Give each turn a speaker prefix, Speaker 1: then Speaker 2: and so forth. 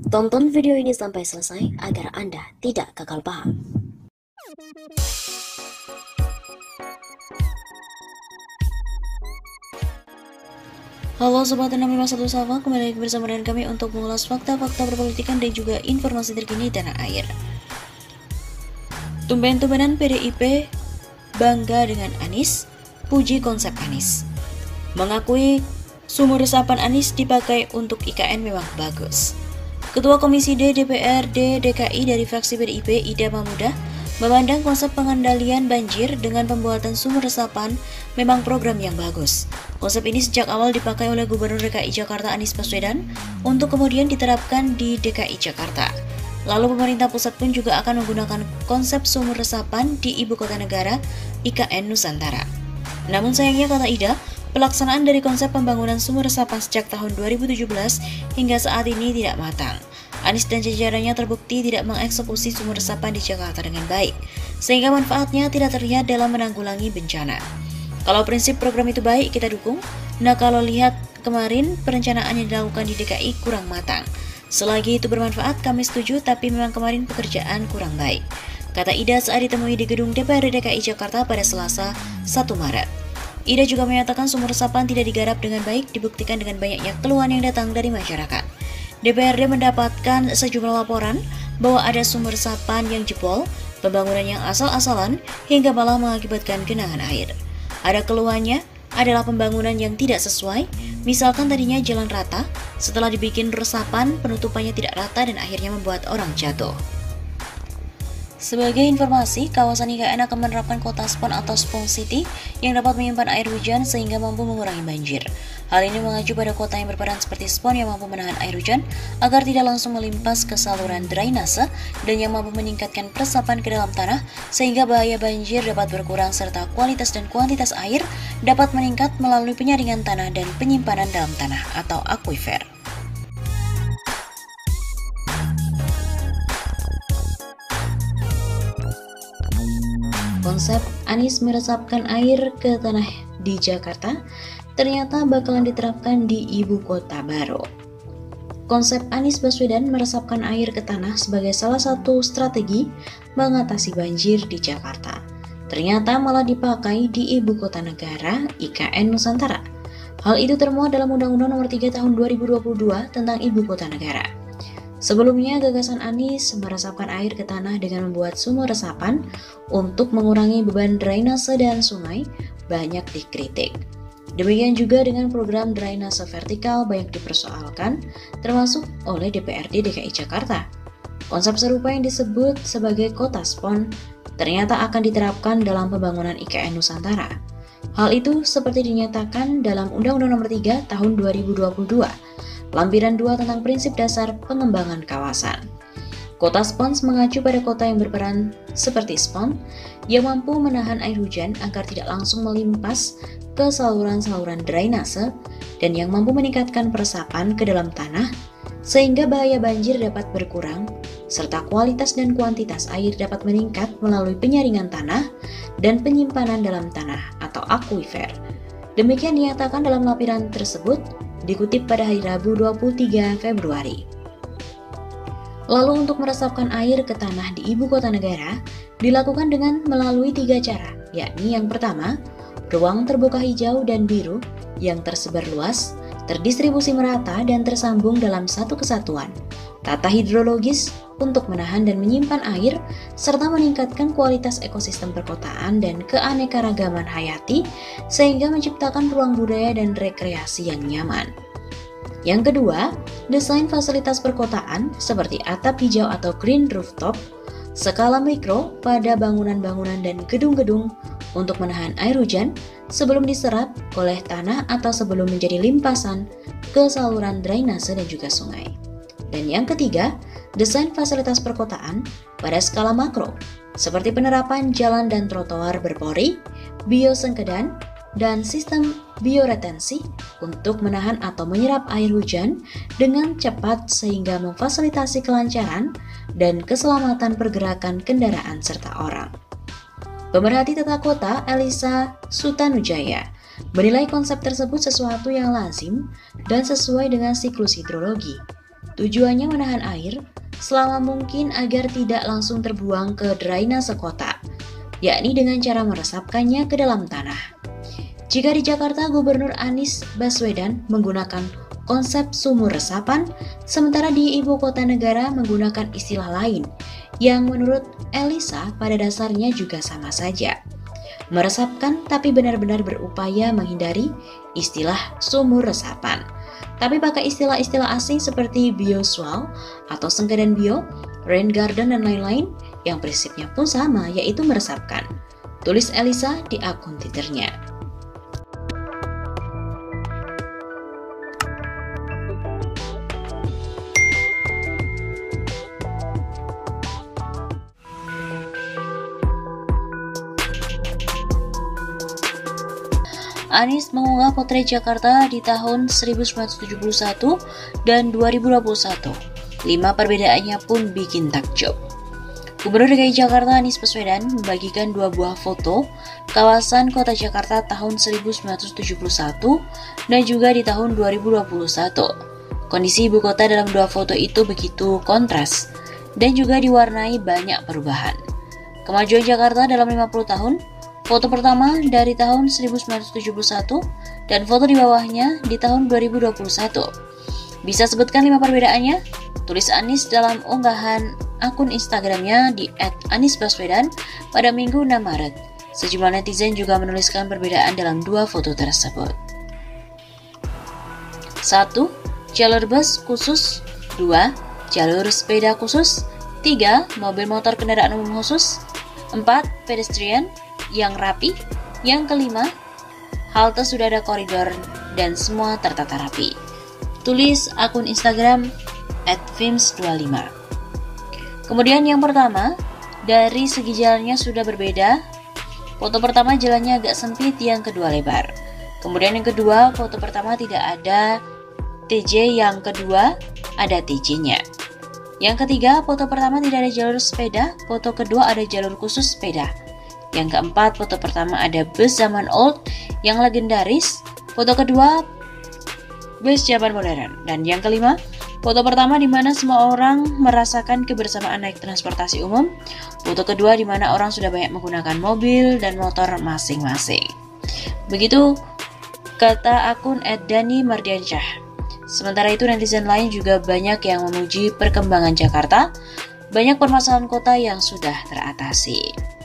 Speaker 1: Tonton video ini sampai selesai agar Anda tidak gagal paham. Halo Sobat 651 Salva, kembali lagi bersama dengan kami untuk mengulas fakta-fakta perpolitikan dan juga informasi terkini tanah air. Tumben-tumbenan PDIP bangga dengan Anies, puji konsep Anies. Mengakui sumur resapan Anies dipakai untuk IKN memang bagus. Ketua Komisi D DPRD DKI dari fraksi PDIP, Ida Mahmudah, memandang konsep pengendalian banjir dengan pembuatan sumur resapan memang program yang bagus. Konsep ini sejak awal dipakai oleh Gubernur DKI Jakarta Anies Baswedan untuk kemudian diterapkan di DKI Jakarta. Lalu pemerintah pusat pun juga akan menggunakan konsep sumur resapan di Ibu Kota Negara IKN Nusantara. Namun sayangnya, kata Ida, pelaksanaan dari konsep pembangunan sumur resapan sejak tahun 2017 hingga saat ini tidak matang. Anies dan jajarannya terbukti tidak mengeksekusi sumur resapan di Jakarta dengan baik, sehingga manfaatnya tidak terlihat dalam menanggulangi bencana. Kalau prinsip program itu baik, kita dukung. Nah, kalau lihat kemarin perencanaan yang dilakukan di DKI kurang matang. Selagi itu bermanfaat, kami setuju, tapi memang kemarin pekerjaan kurang baik, kata Ida saat ditemui di gedung DPRD DKI Jakarta pada Selasa 1 Maret. Ida juga menyatakan sumur resapan tidak digarap dengan baik, dibuktikan dengan banyaknya keluhan yang datang dari masyarakat. DPRD mendapatkan sejumlah laporan bahwa ada sumur resapan yang jebol, pembangunan yang asal-asalan, hingga malah mengakibatkan genangan air. Ada keluhannya adalah pembangunan yang tidak sesuai, misalkan tadinya jalan rata, setelah dibikin resapan, penutupannya tidak rata dan akhirnya membuat orang jatuh. Sebagai informasi, kawasan IKN akan menerapkan kota spon atau Spon City yang dapat menyimpan air hujan sehingga mampu mengurangi banjir. Hal ini mengacu pada kota yang berperan seperti spon yang mampu menahan air hujan agar tidak langsung melimpas ke saluran drainase dan yang mampu meningkatkan peresapan ke dalam tanah sehingga bahaya banjir dapat berkurang serta kualitas dan kuantitas air dapat meningkat melalui penyaringan tanah dan penyimpanan dalam tanah atau aquifer. Konsep Anies meresapkan air ke tanah di Jakarta ternyata bakalan diterapkan di ibu kota baru. Konsep Anies Baswedan meresapkan air ke tanah sebagai salah satu strategi mengatasi banjir di Jakarta. Ternyata malah dipakai di ibu kota negara IKN Nusantara. Hal itu termuat dalam Undang-Undang Nomor 3 Tahun 2022 tentang Ibu Kota Negara. Sebelumnya, gagasan Anies meresapkan air ke tanah dengan membuat sumur resapan untuk mengurangi beban drainase dan sungai banyak dikritik. Demikian juga dengan program drainase vertikal banyak dipersoalkan, termasuk oleh DPRD DKI Jakarta. Konsep serupa yang disebut sebagai kota spon ternyata akan diterapkan dalam pembangunan IKN Nusantara. Hal itu seperti dinyatakan dalam Undang-Undang Nomor 3 Tahun 2022. Lampiran 2 tentang prinsip dasar pengembangan kawasan. Kota spons mengacu pada kota yang berperan seperti spon yang mampu menahan air hujan agar tidak langsung melimpas ke saluran-saluran drainase dan yang mampu meningkatkan peresapan ke dalam tanah sehingga bahaya banjir dapat berkurang serta kualitas dan kuantitas air dapat meningkat melalui penyaringan tanah dan penyimpanan dalam tanah atau aquifer. Demikian dinyatakan dalam lampiran tersebut, dikutip pada hari Rabu 23 Februari. Lalu untuk meresapkan air ke tanah di ibu kota negara dilakukan dengan melalui 3 cara, yakni yang pertama, ruang terbuka hijau dan biru yang tersebar luas, terdistribusi merata dan tersambung dalam satu kesatuan, tata hidrologis untuk menahan dan menyimpan air, serta meningkatkan kualitas ekosistem perkotaan dan keanekaragaman hayati, sehingga menciptakan ruang budaya dan rekreasi yang nyaman. Yang kedua, desain fasilitas perkotaan seperti atap hijau atau green rooftop, skala mikro pada bangunan-bangunan dan gedung-gedung untuk menahan air hujan sebelum diserap oleh tanah atau sebelum menjadi limpasan ke saluran drainase dan juga sungai. Dan yang ketiga, desain fasilitas perkotaan pada skala makro, seperti penerapan jalan dan trotoar berpori, biosengkedan, dan sistem bioretensi untuk menahan atau menyerap air hujan dengan cepat sehingga memfasilitasi kelancaran dan keselamatan pergerakan kendaraan serta orang. Pemerhati tata kota Elisa Sutanujaya menilai konsep tersebut sesuatu yang lazim dan sesuai dengan siklus hidrologi. Tujuannya menahan air selama mungkin agar tidak langsung terbuang ke drainase kota, yakni dengan cara meresapkannya ke dalam tanah. Jika di Jakarta, Gubernur Anies Baswedan menggunakan konsep sumur resapan, sementara di ibu kota negara menggunakan istilah lain yang menurut Elisa pada dasarnya juga sama saja. Meresapkan tapi benar-benar berupaya menghindari istilah sumur resapan, tapi pakai istilah-istilah asing seperti bioswale atau sengkedan bio, rain garden, dan lain-lain yang prinsipnya pun sama, yaitu meresapkan. Tulis Elisa di akun Twitternya. Anies mengunggah potret Jakarta di tahun 1971 dan 2021. 5 perbedaannya pun bikin takjub. Gubernur DKI Jakarta Anies Baswedan membagikan 2 buah foto kawasan kota Jakarta tahun 1971 dan juga di tahun 2021. Kondisi ibu kota dalam 2 foto itu begitu kontras dan juga diwarnai banyak perubahan. Kemajuan Jakarta dalam 50 tahun. Foto pertama dari tahun 1971 dan foto di bawahnya di tahun 2021. Bisa sebutkan 5 perbedaannya? Tulis Anies dalam unggahan akun Instagramnya di @anisbaswedan pada Minggu 6 Maret. Sejumlah netizen juga menuliskan perbedaan dalam 2 foto tersebut. 1. Jalur bus khusus. 2. Jalur sepeda khusus. 3. Mobil motor kendaraan umum khusus. 4. Pedestrian yang rapi. Yang kelima, halte sudah ada koridor dan semua tertata rapi. Tulis akun Instagram @vims25. Kemudian yang pertama, dari segi jalannya sudah berbeda. Foto pertama jalannya agak sempit, yang kedua lebar. Kemudian yang kedua, foto pertama tidak ada TJ, yang kedua ada TJ-nya. Yang ketiga, foto pertama tidak ada jalur sepeda, foto kedua ada jalur khusus sepeda. Yang keempat, foto pertama ada bus zaman old yang legendaris, foto kedua bus zaman modern. Dan yang kelima, foto pertama di mana semua orang merasakan kebersamaan naik transportasi umum, foto kedua di mana orang sudah banyak menggunakan mobil dan motor masing-masing. Begitu kata akun @dani_mardiansyah. Sementara itu netizen lain juga banyak yang memuji perkembangan Jakarta, banyak permasalahan kota yang sudah teratasi.